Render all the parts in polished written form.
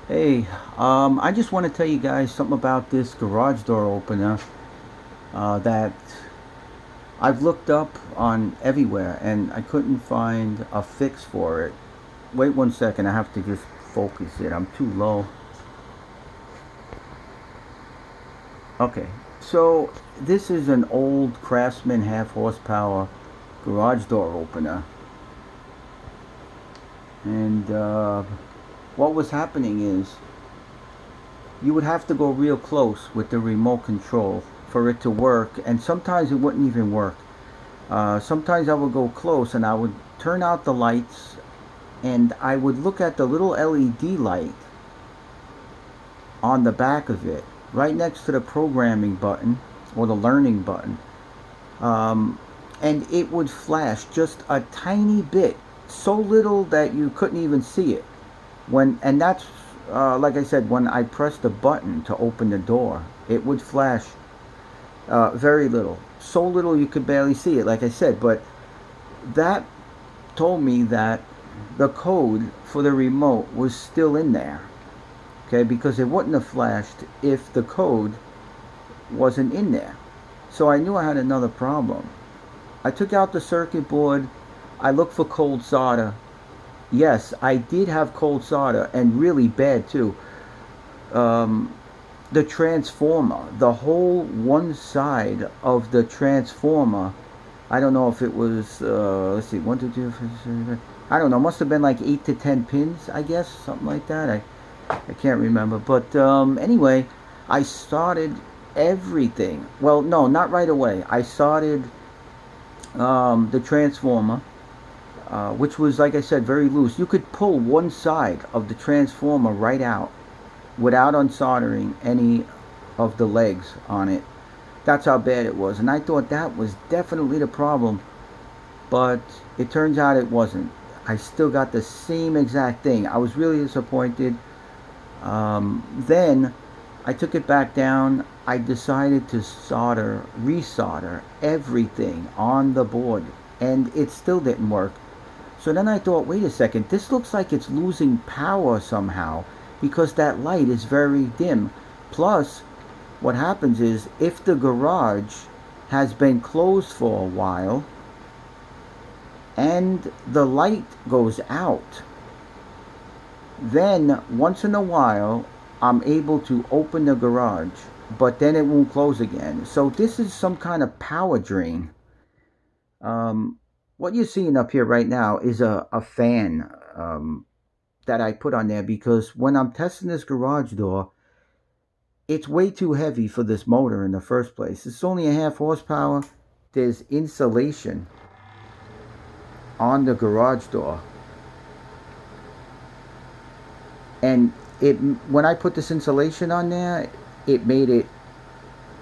Hey, I just want to tell you guys something about this garage door opener that I've looked up on everywhere and I couldn't find a fix for it. Wait 1 second, I have to just focus it. I'm too low. Okay, so this is an old Craftsman half horsepower garage door opener. And what was happening is you would have to go real close with the remote control for it to work, and sometimes it wouldn't even work. Sometimes I would go close and I would turn out the lights and I would look at the little LED light on the back of it, right next to the programming button or the learning button. Um, and it would flash just a tiny bit, so little that you couldn't even see it. And that's like I said, when I pressed the button to open the door, it would flash very little, so little you could barely see it. Like I said, but that told me that the code for the remote was still in there. Okay, because it wouldn't have flashed if the code wasn't in there. So I knew I had another problem. I took out the circuit board. I looked for cold solder. Yes, I did have cold solder, and really bad too. Um, the transformer, the whole one side of the transformer, I don't know if it was, let's see, one, two, three, I don't know, must have been like 8 to 10 pins, I guess, something like that. I can't remember. But anyway, I started everything. Well, no, not right away. I started the transformer, which was, like I said, very loose. You could pull one side of the transformer right out without unsoldering any of the legs on it. That's how bad it was. And I thought that was definitely the problem, but it turns out it wasn't. I still got the same exact thing. I was really disappointed. Then I took it back down. I decided to resolder everything on the board, and it still didn't work. So then I thought, wait a second, this looks like it's losing power somehow because that light is very dim. Plus, what happens is if the garage has been closed for a while and the light goes out, then once in a while I'm able to open the garage, but then it won't close again. So this is some kind of power drain. Um, what you're seeing up here right now is a fan that I put on there because when I'm testing this garage door, it's way too heavy for this motor in the first place. It's only a half horsepower. There's insulation on the garage door, and it when I put this insulation on there, it made it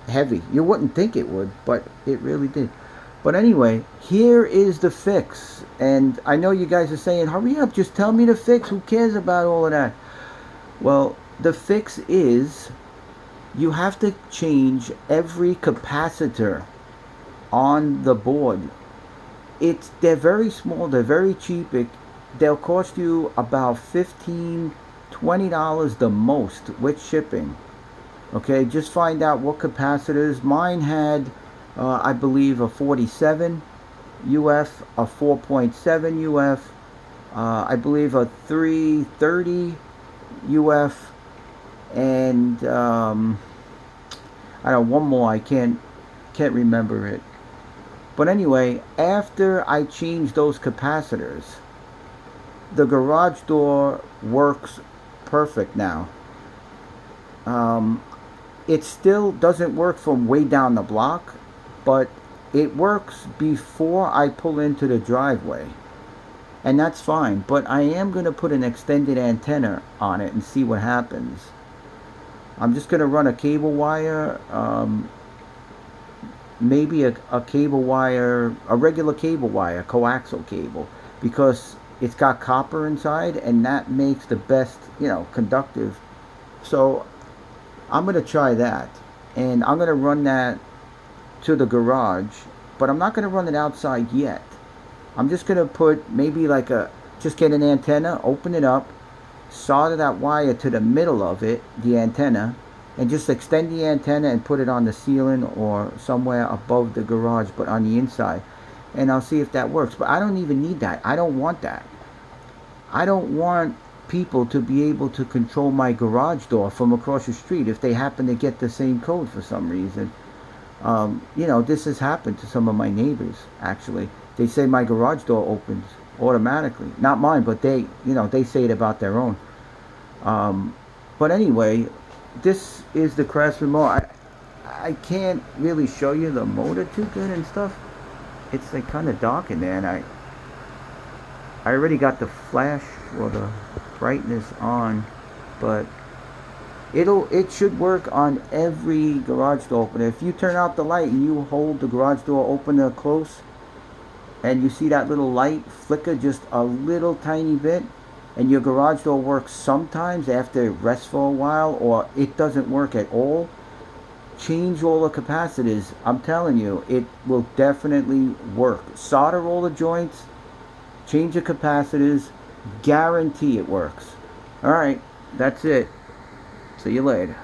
heavy. You wouldn't think it would, but it really did. But anyway, here is the fix. And I know you guys are saying, hurry up, just tell me the fix. Who cares about all of that? Well, the fix is you have to change every capacitor on the board. They're very small, they're very cheap. They'll cost you about $15-20 the most with shipping. Okay, just find out what capacitors. Mine had, I believe, a 47 UF, a 4.7 UF, I believe a 330 UF, and I don't know, one more. I can't remember it. But anyway, after I changed those capacitors, the garage door works perfect now. Um, it still doesn't work from way down the block, but it works before I pull into the driveway. And that's fine, but I am going to put an extended antenna on it and see what happens. I'm just going to run a cable wire, maybe a cable wire, a regular cable wire, coaxial cable, because it's got copper inside and that makes the best, conductive. So I'm going to try that, and I'm going to run that to the garage, but I'm not going to run it outside yet. I'm just going to put maybe just get an antenna, open it up, solder that wire to the middle of it, the antenna, and just extend the antenna and put it on the ceiling or somewhere above the garage, but on the inside. And I'll see if that works. But I don't even need that. I don't want that. I don't want people to be able to control my garage door from across the street if they happen to get the same code for some reason. You know, this has happened to some of my neighbors, actually. They say my garage door opens automatically. Not mine, but they, you know, they say it about their own. But anyway, this is the Craftsman motor. I can't really show you the motor too good and stuff. It's like kind of dark in there, and I already got the flash or the brightness on, but it should work on every garage door opener. If you turn out the light and you hold the garage door opener close, and you see that little light flicker just a little tiny bit, and your garage door works sometimes after it rests for a while, or it doesn't work at all, change all the capacitors. I'm telling you, it will definitely work. Solder all the joints, change the capacitors, guarantee it works. Alright, that's it. See you later.